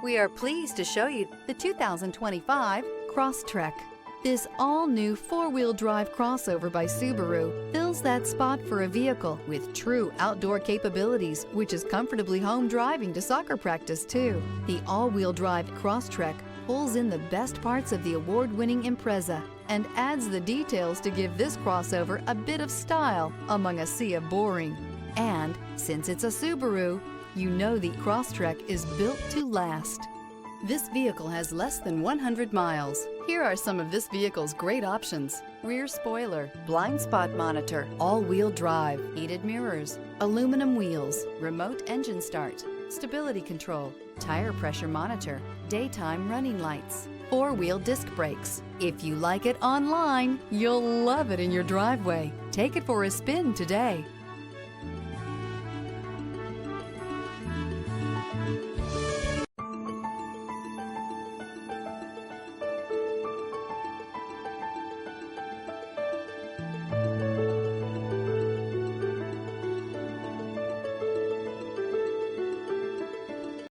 We are pleased to show you the 2025 Crosstrek. This all-new four-wheel drive crossover by Subaru fills that spot for a vehicle with true outdoor capabilities, which is comfortably home driving to soccer practice too. The all-wheel drive Crosstrek pulls in the best parts of the award-winning Impreza and adds the details to give this crossover a bit of style among a sea of boring. And since it's a Subaru, you know the Crosstrek is built to last. This vehicle has less than 100 miles. Here are some of this vehicle's great options: rear spoiler, blind spot monitor, all-wheel drive, heated mirrors, aluminum wheels, remote engine start, stability control, tire pressure monitor, daytime running lights, four-wheel disc brakes. If you like it online, you'll love it in your driveway. Take it for a spin today.